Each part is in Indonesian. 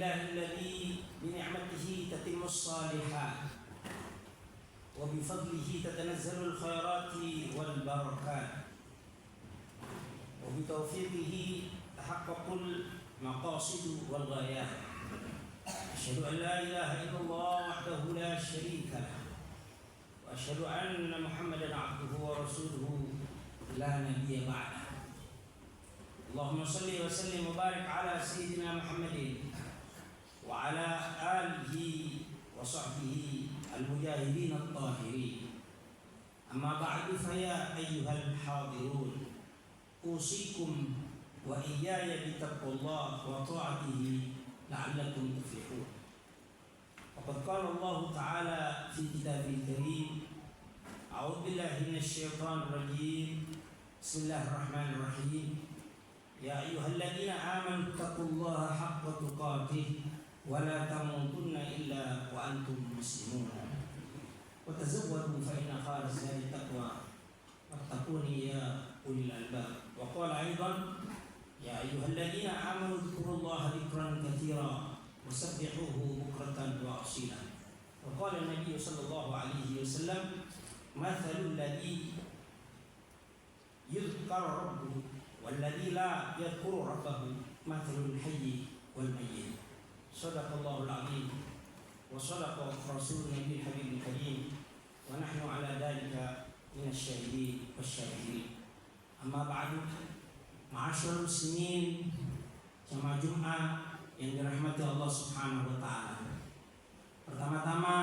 لله الذي بنعمته تتم الصالحات وبفضله تتنزل الخيرات والبركات وبتوفيقه تحقق المقاصد والغايات. أشهد أن لا إله إلا الله وحده لا شريك له وأشهد أن محمدا عبده ورسوله لا نبي بعده. اللهم صل وسلم وبارك على سيدنا محمد وعلى آله وصحبه المجاهدين الطاهرين. أما بعد فيا أيها الحاضرون أوصيكم وإياي بتقوى الله وطاعته لعلكم تفلحون. وقد قال الله تعالى في كتابه الكريم: أعوذ بالله من الشيطان الرجيم، بسم الله الرحمن الرحيم، يا أيها الذين آمنوا اتقوا الله حق تقاته ولا تموتن إلا وأنتم مسلمون وتزودوا فإن خير الزاد التقوى واتقوني يا أولي الألباب. وقال أيضا: يا أيها الذين آمنوا اذكروا الله ذكرا كثيرا وسبحوه بكرة وأصيلا. وقال النبي صلى الله عليه وسلم: مثل الذي يذكر ربه والذي لا يذكر ربه مثل الحي والميت. صدق الله العظيم وصدق رسول النبي الحبيب الكريم ونحن على ذلك من الشاهدين والشاهدين. أما بعد، ma'asyiral muslimin, jamaah Jumat yang dirahmati Allah Subhanahu wa taala. Pertama-tama,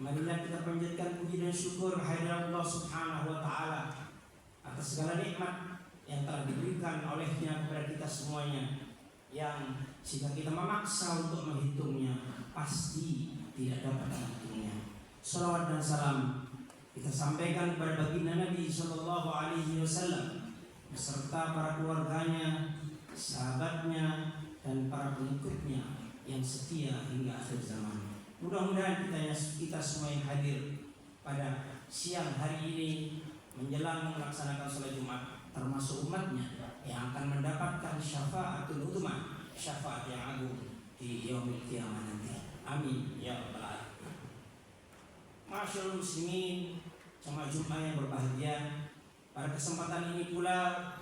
marilah kita panjatkan puji dan syukur kehadirat Allah Subhanahu wa taala atas segala nikmat yang telah diberikan olehnya kepada kita semuanya, yang jika kita memaksa untuk menghitungnya pasti tidak dapat menghitungnya. Salawat dan salam kita sampaikan kepada baginda Nabi sallallahu alaihi wasallam beserta para keluarganya, sahabatnya, dan para pengikutnya yang setia hingga akhir zaman. Mudah-mudahan kita semua yang hadir pada siang hari ini menjelang melaksanakan sholat Jumat termasuk umatnya yang akan mendapatkan syafaatul uzma, syafaat yang agung di yaumil qiyamah nanti. Amin ya rabbal alamin. Masyaallah muslimin, jemaah Jumat yang berbahagia, pada kesempatan ini pula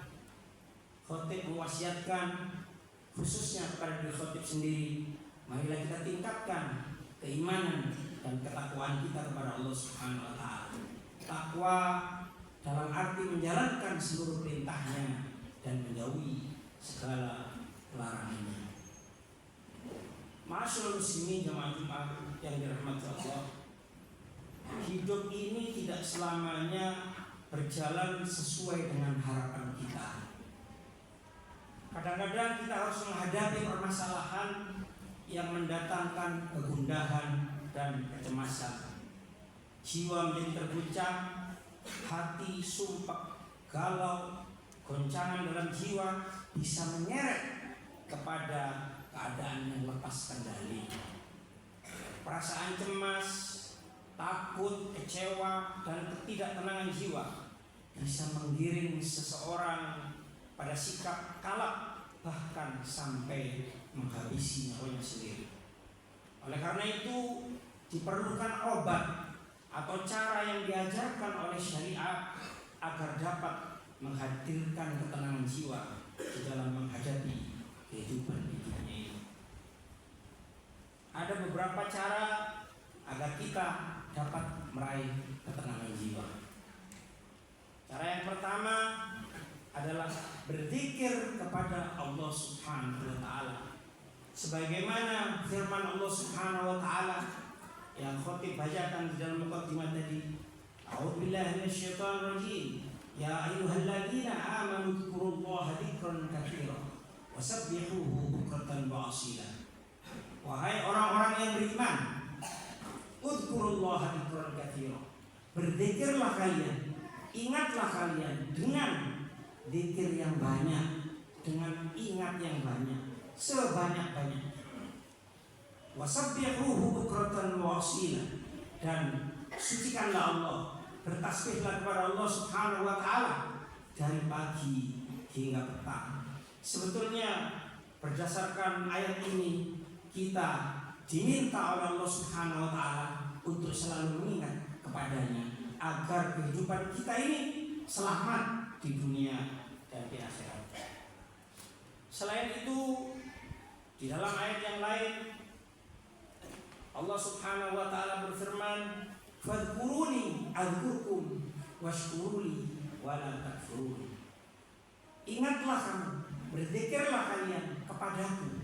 khotib mewasiatkan khususnya kepada diri khotib sendiri, marilah kita tingkatkan keimanan dan ketakwaan kita kepada Allah Subhanahu wa taala. Takwa dalam arti menjalankan seluruh perintahnya dan menjauhi segala larangannya. Masyaallah muslimin, jemaah Jumat yang dirahmati Allah, hidup ini tidak selamanya berjalan sesuai dengan harapan kita. Kadang-kadang kita harus menghadapi permasalahan yang mendatangkan kegundahan dan kecemasan. Jiwa menjadi terguncang, hati sumpah, galau, goncangan dalam jiwa bisa menyeret kepada keadaan yang lepas kendali. Perasaan cemas, takut, kecewa, dan ketidaktenangan jiwa bisa menggiring seseorang pada sikap kalap, bahkan sampai menghabisi nyawanya sendiri. Oleh karena itu diperlukan obat atau cara yang diajarkan oleh syariat agar dapat menghadirkan ketenangan jiwa di dalam menghadapi kehidupan ini. Ada beberapa cara agar kita dapat meraih ketenangan jiwa. Cara yang pertama adalah berzikir kepada Allah Subhanahu wa taala. Sebagaimana firman Allah Subhanahu wa taala yang khotib bacakan di dalam muqaddimah tadi, A'udzu billahi minasyaitonir rajim, ya ayyuhalladzina amanu dzkurullaha dzikran katsiran wasabbihuhu bukratan wa asila. Wahai orang-orang yang beriman, udzkurullaha dzikran katsiran, berzikirlah kalian, ingatlah kalian dengan zikir yang banyak, dengan ingat yang banyak, sebanyak-banyaknya. Wasabbihuhu bukratan wa asila, dan sucikanlah Allah, bertasbihlah kepada Allah Subhanahu wa taala dari pagi hingga petang. Sebetulnya berdasarkan ayat ini kita diminta oleh Allah Subhanahu wa taala untuk selalu mengingat kepadanya agar kehidupan kita ini selamat di dunia dan di akhirat. Selain itu, di dalam ayat yang lain Allah Subhanahu wa taala berfirman, "Fadhkuruni adzkurkum washkuruli wa la takfurun." Ingatlah kamu, berzikirlah kalian kepadaku.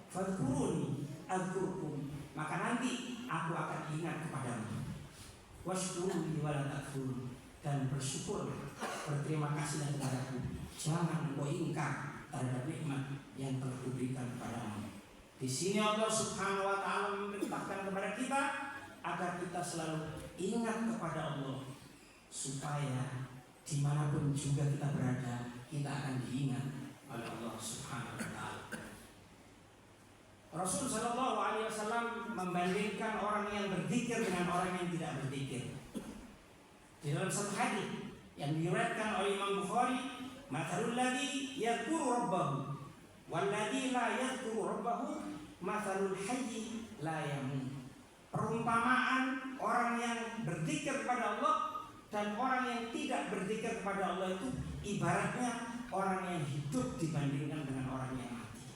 Fadhkuruni adzkurkum, maka nanti aku akan ingat kepadamu. Washkuruli wa la takfurun, dan bersyukurlah, berterima kasihlah kepadaku. Jangan kau ingkar terhadap nikmat yang telah diberikan kepadamu. Di sini Allah Subhanahu wa taala memerintahkan kepada kita agar kita selalu ingat kepada Allah, supaya dimanapun juga kita berada, kita akan diingat oleh Allah Subhanahu wa taala. Rasul sallallahu alaihi wasallam membandingkan orang yang berzikir dengan orang yang tidak berzikir. Di dalam satu hadis yang diriwayatkan oleh Imam Bukhari, "Mathalul ladzi yadhkuru rabbahu walladzi la yadhkuru rabbahu mathalul hayyi la yamut." Perumpamaan orang yang berzikir kepada Allah dan orang yang tidak berzikir kepada Allah itu ibaratnya orang yang hidup dibandingkan dengan orang yang mati.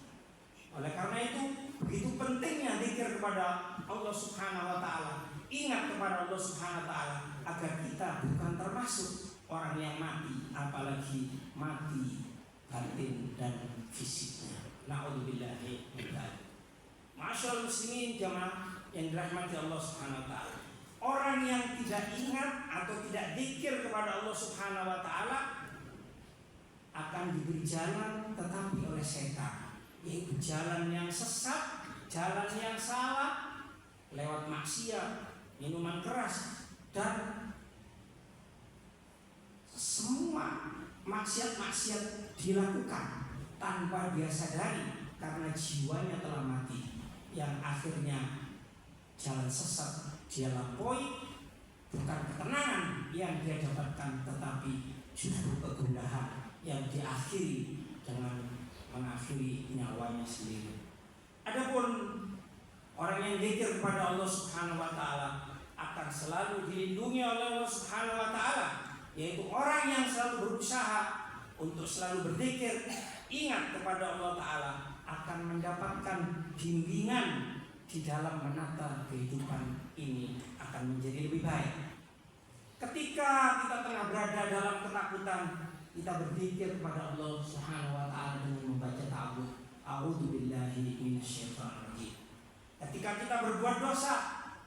Oleh karena itu, begitu pentingnya zikir kepada Allah Subhanahu wa taala, ingat kepada Allah Subhanahu wa taala agar kita bukan termasuk orang yang mati, apalagi mati batin dan fisiknya. Na'udzubillahi min dzalik. Ma'asyiral muslimin jamaah yang dirahmati Allah Subhanahu wa taala. Orang yang tidak ingat atau tidak zikir kepada Allah Subhanahu wa taala akan diberi jalan tetapi oleh setan, yaitu jalan yang sesat, jalan yang salah, lewat maksiat, minuman keras, dan semua maksiat-maksiat dilakukan tanpa dia sadari karena jiwanya telah mati, yang akhirnya jalan sesat dia lampaui, bukan ketenangan yang dia dapatkan, tetapi justru kegundahan yang diakhiri dengan mengakhiri nyawanya sendiri. Adapun orang yang zikir kepada Allah Subhanahu wa taala akan selalu dilindungi oleh Allah Subhanahu wa taala, yaitu orang yang selalu berusaha untuk selalu berzikir, ingat kepada Allah taala, akan mendapatkan bimbingan di dalam menata kehidupan ini akan menjadi lebih baik. Ketika kita tengah berada dalam ketakutan, kita berzikir kepada Allah Subhanahu wa taala dengan membaca ta'awudz. A'udzubillahi minasyaitonir rajim. Ketika kita berbuat dosa,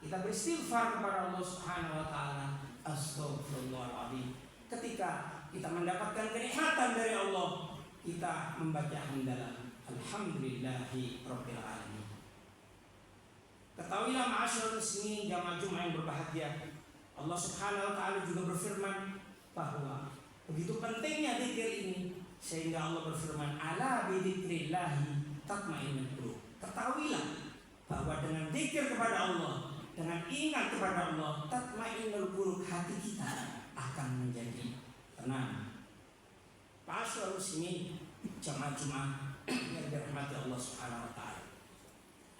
kita beristighfar kepada Allah Subhanahu wa taala. Astagfirullahaladzim. Ketika kita mendapatkan kenikmatan dari Allah, kita membaca hamdalah. Alhamdulillahi rabbil alamin. Ketahuilah ma'asyiral muslimin jamaah Jumat yang berbahagia, Allah Subhanahu wa taala juga berfirman bahwa begitu pentingnya zikir ini, sehingga Allah berfirman, "Ala bi dzikrillahi tatma'innul qulub." Ketahuilah bahwa dengan zikir kepada Allah, dengan ingat kepada Allah, tatma'innul qulub, hati kita akan menjadi tenang. Ma'asyiral muslimin jamaah Jumat yang dirahmati Allah Subhanahu wa taala.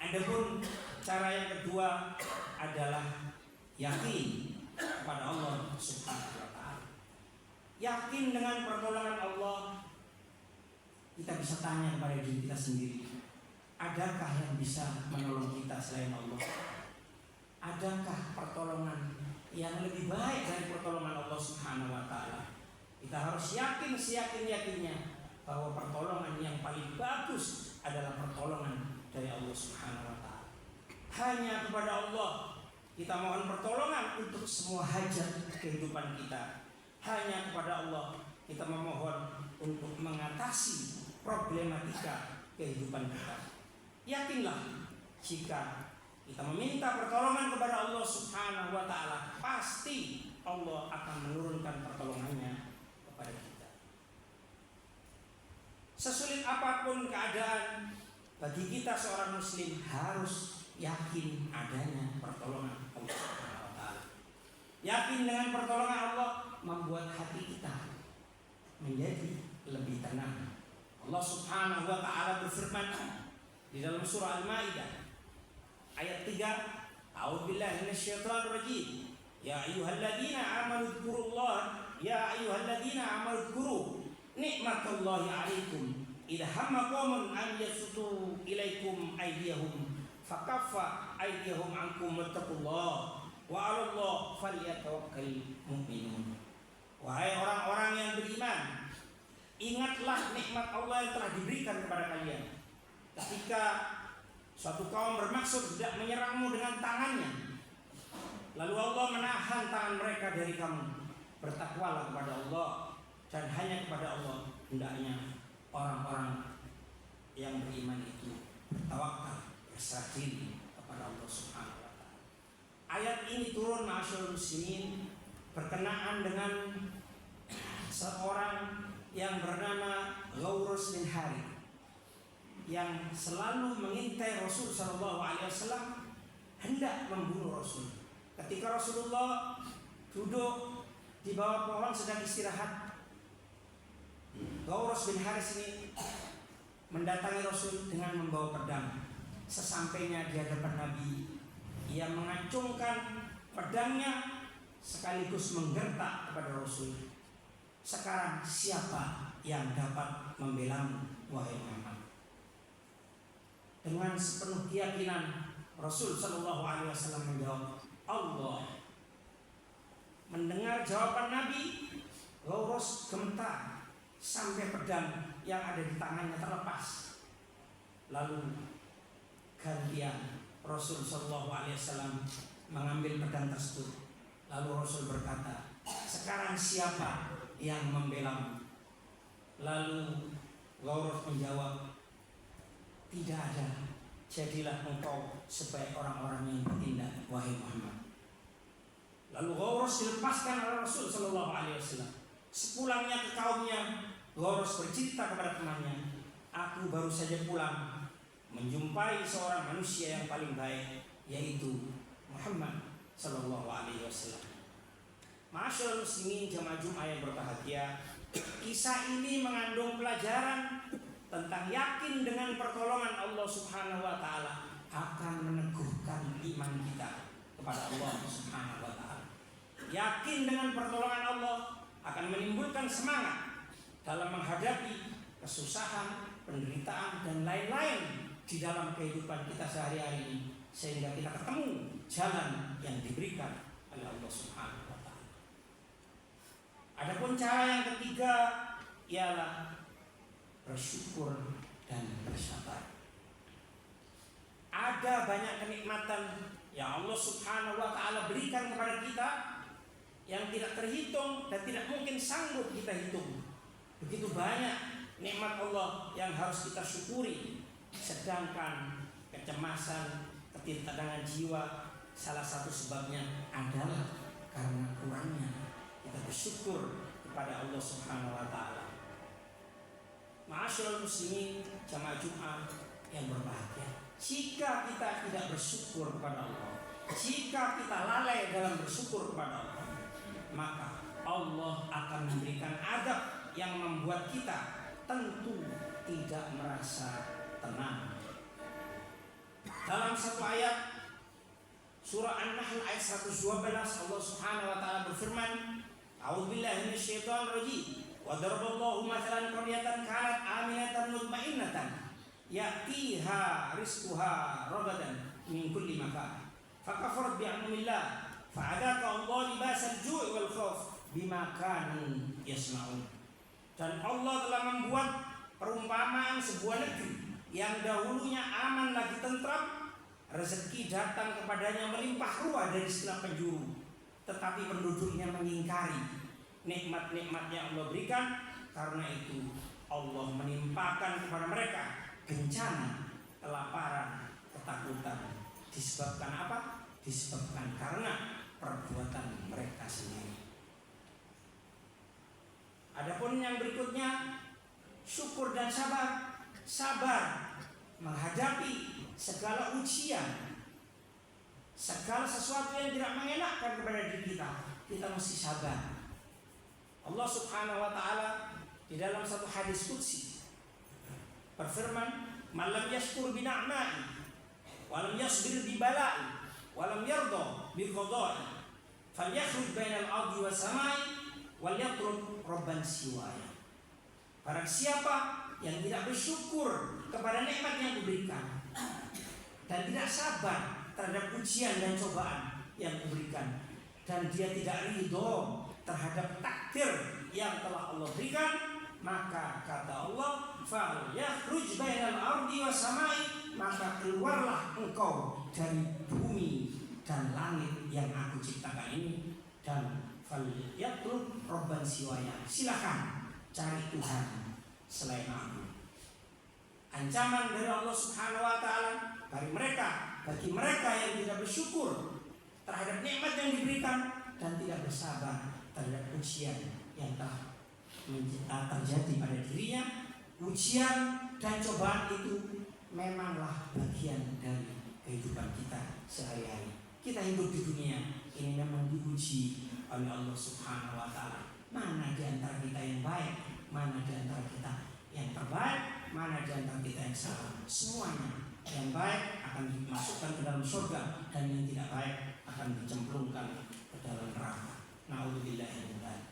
Adapun cara yang kedua adalah yakin kepada Allah Subhanahu wa taala. Yakin dengan pertolongan Allah. Kita bisa tanya kepada diri kita sendiri, adakah yang bisa menolong kita selain Allah? Adakah pertolongan yang lebih baik dari pertolongan Allah Subhanahu wa taala? Kita harus yakin seyakin-yakinnya bahwa pertolongan yang paling bagus adalah pertolongan dari Allah Subhanahu wa taala. Hanya kepada Allah kita mohon pertolongan untuk semua hajat kehidupan kita. Hanya kepada Allah kita memohon untuk mengatasi problematika kehidupan kita. Yakinlah, jika kita meminta pertolongan kepada Allah Subhanahu wa taala, pasti Allah akan menurunkan pertolongannya kepada kita. Sesulit apapun keadaan, bagi kita seorang muslim harus yakin adanya pertolongan Allah Subhanahu wa taala. Yakin dengan pertolongan Allah membuat hati kita menjadi lebih tenang. Allah Subhanahu wa taala berfirman, di dalam surah Al-Maidah ayat 3, A'udzubillahi minasyaitonir rajim. Ya ayyuhalladzina amanu dzkurullah ya ayyuhalladzina amanu dzkuru nikmatallahi 'alaikum idza hamma qaumun an yasutu ilaikum aydiyahum fakaffa aydiyahum ankum wattaqullah wa 'alallahi falyatawakkalul mu'minun. Wahai orang-orang yang beriman, ingatlah nikmat Allah yang telah diberikan kepada kalian. Ketika suatu kaum bermaksud tidak menyerangmu dengan tangannya, lalu Allah menahan tangan mereka dari kamu. Bertakwalah kepada Allah, dan hanya kepada Allah hendaknya orang-orang yang beriman itu bertawakal, berserah diri kepada Allah Subhanahu wa Ta'ala. Ayat ini turun ma'asyiral muslimin berkenaan dengan seorang yang bernama Ghawras bin Harith yang selalu mengintai Rasul sallallahu alaihi wasallam hendak membunuh Rasul. Ketika Rasulullah duduk di bawah pohon sedang istirahat, Ghawras bin Harith ini mendatangi Rasul dengan membawa pedang. Sesampainya di hadapan Nabi, ia mengacungkan pedangnya sekaligus menggertak kepada Rasul. Sekarang siapa yang dapat membelamu, wahai Muhammad? Dengan sepenuh keyakinan Rasul sallallahu alaihi wasallam menjawab, Allah. Mendengar jawaban Nabi, Ghawras gemetar sampai pedang yang ada di tangannya terlepas. Lalu gantian Rasul sallallahu alaihi wasallam mengambil pedang tersebut. Lalu Rasul berkata, sekarang siapa yang membelamu? Lalu Ghawras menjawab, tidak ada. Jadilah engkau sebaik orang-orang yang bertindak, wahai Muhammad. Lalu Ghawras dilepaskan oleh Rasul sallallahu alaihi wasallam. Sepulangnya ke kaumnya, Ghawras bercerita kepada temannya, aku baru saja pulang menjumpai seorang manusia yang paling baik, yaitu Muhammad sallallahu alaihi wasallam. Ma'asyiral muslimin jamaah Jumat yang berbahagia, kisah ini mengandung pelajaran tentang yakin dengan pertolongan Allah Subhanahu wa Ta'ala akan meneguhkan iman kita kepada Allah Subhanahu wa Ta'ala. Yakin dengan pertolongan Allah akan menimbulkan semangat dalam menghadapi kesusahan, penderitaan, dan lain-lain di dalam kehidupan kita sehari-hari ini, sehingga kita ketemu jalan yang diberikan oleh Allah Subhanahu wa Ta'ala. Adapun cara yang ketiga ialah bersyukur dan bersabar. Ada banyak kenikmatan yang Allah Subhanahu wa Ta'ala berikan kepada kita yang tidak terhitung dan tidak mungkin sanggup kita hitung. Begitu banyak nikmat Allah yang harus kita syukuri. Sedangkan kecemasan, ketirtadangan jiwa, salah satu sebabnya adalah karena kurangnya kita bersyukur kepada Allah Subhanahu wa Ta'ala. Ma'asyiral muslimin jamaah Jumat yang berbahagia, jika kita tidak bersyukur kepada Allah, jika kita lalai dalam bersyukur kepada Allah, maka Allah akan memberikan adab yang membuat kita tentu tidak merasa tenang. Dalam satu ayat surah An-Nahl ayat 112, Allah Subhanahu wa Ta'ala berfirman, A'udzubillahi minasyaitonir rajim. Wa daraballahu mathalan qaryatan kanat aminatan mutmainnatan ya'tiha rizquha ragadan min kulli makan fakafarat bi'anamillah fa'adaka Allah libasal ju'i wal khauf bima kanu yasma'un. Dan Allah telah membuat perumpamaan sebuah negeri yang dahulunya aman lagi tentram, rezeki datang kepadanya melimpah ruah dari segala penjuru, tetapi penduduknya mengingkari nikmat-nikmat yang Allah berikan. Karena itu Allah menimpakan kepada mereka bencana, kelaparan, ketakutan. Disebabkan apa? Disebabkan karena perbuatan mereka sendiri. Adapun yang berikutnya, syukur dan sabar. Sabar menghadapi segala ujian, segala sesuatu yang tidak mengenakan kepada diri kita, kita mesti sabar. Allah Subhanahu wa Ta'ala di dalam satu hadis qudsi berfirman, Man lam yashkur bi na'ma'i wa lam yasbir bi bala'i wa lam yarda bi qada'i falyakhruj bainal ardi was samai wal yatruk rabban siwaya. Barang siapa yang tidak bersyukur kepada nikmat yang diberikan dan tidak sabar terhadap ujian dan cobaan yang diberikan, dan dia tidak ridho terhadap takdir yang telah Allah berikan, maka kata Allah, falyakhruj bainal ardi was samai, maka keluarlah engkau dari bumi dan langit yang aku ciptakan ini, dan falyatruk rabban siwaya, silakan cari Tuhan selain aku. Ancaman dari Allah Subhanahu wa taala bagi mereka yang tidak bersyukur terhadap nikmat yang diberikan dan tidak bersabar terhadap ujian yang telah terjadi pada dirinya. Ujian dan cobaan itu memanglah bagian dari kehidupan kita sehari-hari. Kita hidup di dunia ini memang diuji oleh Allah Subhanahu wa taala. Mana di antara kita yang baik, mana di antara kita yang terbaik, mana di antara kita yang salah. Semuanya yang baik akan dimasukkan ke dalam surga, dan yang tidak baik akan dicemplungkan ke dalam neraka. Na'udzubillah min dzalik.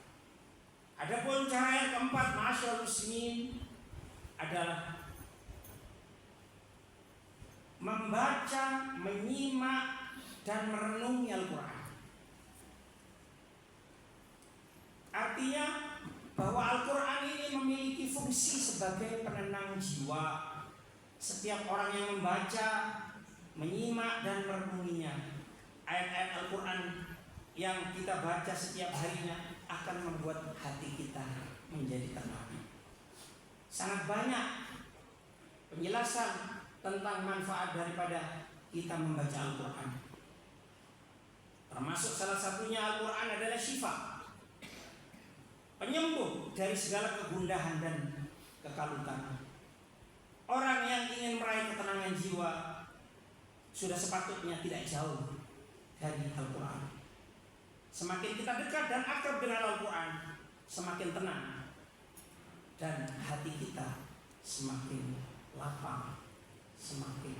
Adapun cara yang keempat, ma'asyiral muslimin, adalah membaca, menyimak dan merenungi Al-Quran. Artinya bahwa Al-Quran ini memiliki fungsi sebagai penenang jiwa. Setiap orang yang membaca, menyimak dan merenunginya, ayat-ayat Al-Quran yang kita baca setiap harinya akan membuat hati kita menjadi tenang. Sangat banyak penjelasan tentang manfaat daripada kita membaca Al-Quran. Termasuk salah satunya Al-Quran adalah syifa, penyembuh dari segala kegundahan dan kekalutan. Orang yang ingin meraih ketenangan jiwa sudah sepatutnya tidak jauh dari Al-Quran. Semakin kita dekat dan akrab dengan Al-Quran, semakin tenang dan hati kita semakin lapang, semakin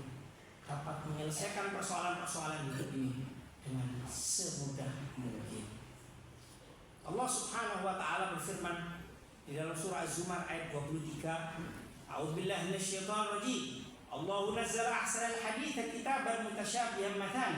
dapat menyelesaikan persoalan-persoalan hidup ini dengan semudah mungkin. Allah Subhanahu wa taala berfirman di dalam surah Az-Zumar ayat 23, A'udzubillahi minasyaitonir rajim. Allahu nazzala ahsanal haditsa kitaban mutasyabihan mathan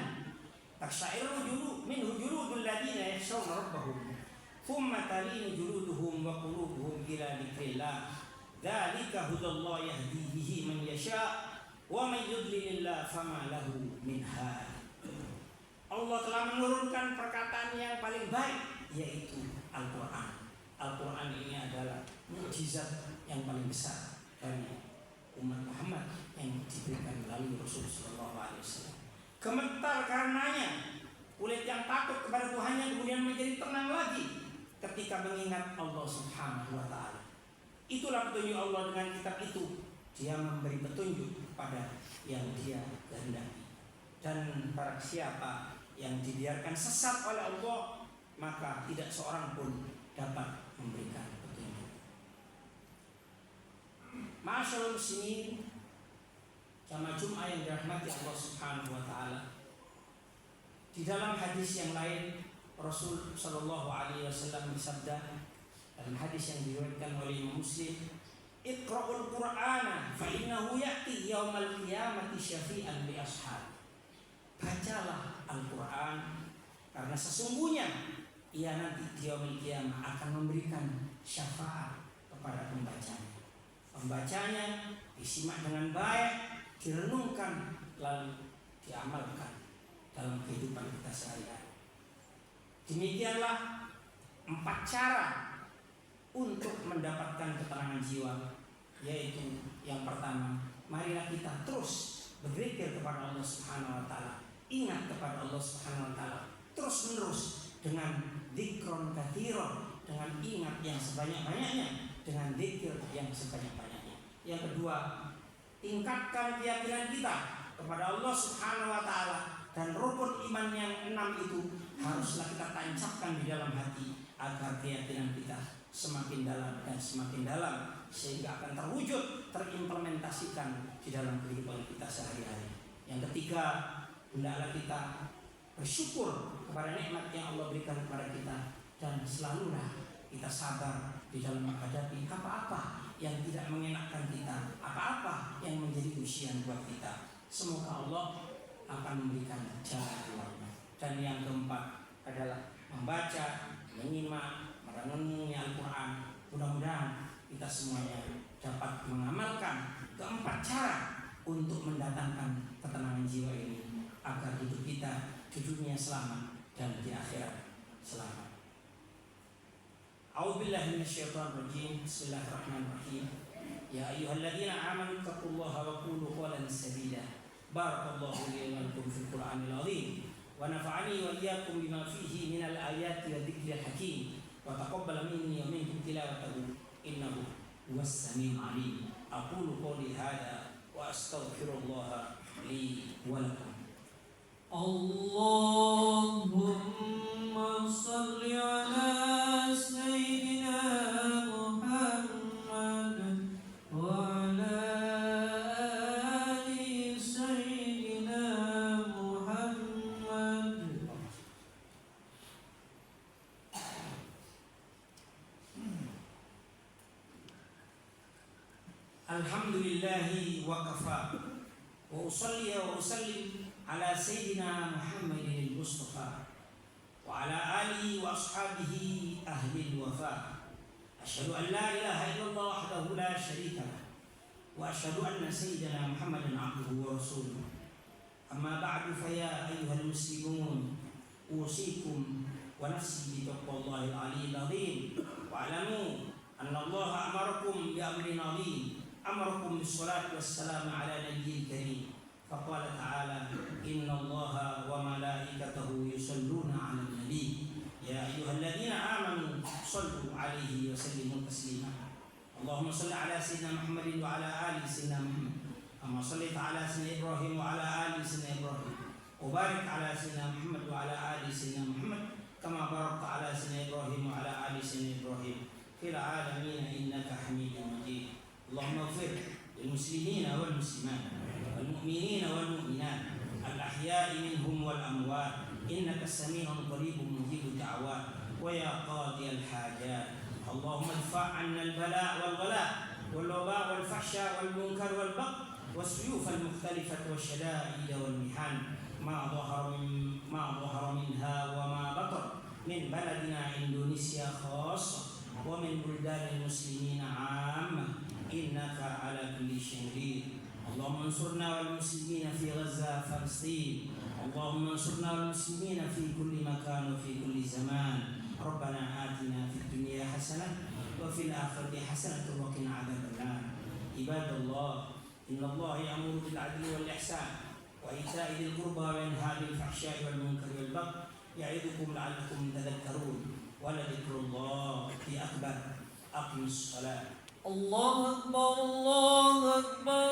taqsha'iru minhu juludul ladzina yakhshawna rabbahum thumma talinu juluduhum wa qulubuhum ila dzikrillah dzalika hudallahi yahdi bihi man yasha' wa may yudlilillah fama lahu min had. Allah telah menurunkan perkataan yang paling baik, yaitu Al-Quran. Al-Quran ini adalah mukjizat yang paling besar dari umat Muhammad yang diberikan melalui Rasul Sallallahu Alaihi Wasallam. Gemetar karenanya kulit yang takut kepada Tuhannya kemudian menjadi tenang lagi ketika mengingat Allah Subhanahu Wa Taala. Itulah petunjuk Allah dengan kitab itu. Dia memberi petunjuk kepada yang Dia kehendaki. Dan barang siapa yang dibiarkan sesat oleh Allah, maka tidak seorang pun dapat memberikan petunjuk. Ma'asyiral muslimin, jamaah Jumat yang dirahmati Allah Subhanahu wa taala. Di dalam hadis yang lain Rasul sallallahu alaihi wasallam bersabda dalam hadis yang diriwayatkan oleh Imam Muslim, "Iqra'ul Qur'ana fa innahu ya'ti yaumal qiyamati syafi'an li ashab." Bacalah Al-Quran karena sesungguhnya ia nanti di yaumul qiyamah akan memberikan syafaat kepada pembacanya. Pembacanya disimak dengan baik, direnungkan, lalu diamalkan dalam kehidupan kita sehari-hari. Demikianlah 4 cara untuk mendapatkan ketenangan jiwa, yaitu yang pertama, marilah kita terus berzikir kepada Allah Subhanahu wa taala, ingat kepada Allah Subhanahu wa taala terus-menerus dengan dzikron katsiron, dengan ingat yang sebanyak-banyaknya, dengan zikir yang sebanyak-banyaknya. Yang kedua, tingkatkan keyakinan kita kepada Allah Subhanahu wa taala Dan rukun iman yang 6 itu haruslah kita tancapkan di dalam hati agar keyakinan kita semakin dalam dan semakin dalam, sehingga akan terwujud, terimplementasikan di dalam kehidupan kita sehari-hari. Yang ketiga, hendaklah kita bersyukur kepada nikmat yang Allah berikan kepada kita, dan selalulah kita sabar di dalam menghadapi apa-apa yang tidak mengenakkan kita, apa-apa yang menjadi ujian buat kita. Semoga Allah akan memberikan jalan keluarnya. Dan yang keempat adalah membaca, menyimak, merenungi Al-Quran. Mudah-mudahan kita semuanya dapat mengamalkan keempat cara untuk mendatangkan ketenangan jiwa ini, agar hidup kita di dunia selamat dan di akhirat selamat. A'udzubillahi minasyaitonirrajim. Bismillahirrahmanirrahim. Ya ayyuhalladzina amanu taqullaha wa qulu qawlan sadida. Barakallahu li wa lakum fil Qur'anil azim. Wa nafa'ani wa iyyakum bima fihi minal ayati wa dzikril hakim. Wa taqabbal minni wa minkum tilawatahu innahu huwas samiul alim. Aqulu qawli hadza wa astaghfirullah li wa lakum. Allahumma shalli ala sayyidina Muhammad wa ala ali sayyidina Muhammad. Alhamdulillahi wa kafa. Wa usalli wa usallim ala sayyidina Muhammadin al-Mustafa wa ala alihi wa ashabihi ahli al-wafa. Asyhadu an la ilaha illallah wahdahu la syarika lah, wa asyhadu anna sayyidina Muhammadan abduhu wa rasuluh. Amma ba'du, fa ya ayyuhal muslimun, usikum wa nafsi bi taqwallahi al-aliyyil azim. Wa alamu anna Allah amarakum bi amrin azim, amarakum bis salati was salam ala nabiyyil karim. فقال تعالى إن الله وملائكته يصلون على النبي يا أيها الذين آمنوا صلوا عليه وسلموا تسليما. اللهم صل على سيدنا محمد وعلى آل سيدنا محمد كما صليت على سيدنا إبراهيم وعلى آل سيدنا إبراهيم, وبارك على سيدنا محمد وعلى آل سيدنا محمد كما باركت على سيدنا إبراهيم وعلى آل سيدنا إبراهيم في العالمين إنك حميد مجيد. اللهم اغفر للمسلمين والمسلمات والمؤمنين والمؤمنات الأحياء منهم والأموات إنك سميع قريب مجيب الدعوات ويا قاضي الحاجات. اللهم ادفع عنا البلاء والغلاء والوباء والفحشاء والمنكر والبغي والسيوف المختلفة والشدائد والمحن ما ظهر منها وما بطن من بلدنا إندونيسيا خاصة ومن بلدان المسلمين عامة إنك على كل شيء قدير. اللهم انصرنا والمسلمين في غزة فلسطين. اللهم انصرنا والمسلمين في كل مكان وفي كل زمان. ربنا آتنا في الدنيا حسنة وفي الآخرة حسنة وقنا عذاب النار. عباد الله، إن الله يأمر بالعدل والإحسان وإيتاء ذي القربى وينهى عن الفحشاء والمنكر والبغي يعظكم لعلكم تذكرون. ولذكر الله أكبر. أقم الصلاة. الله أكبر الله أكبر.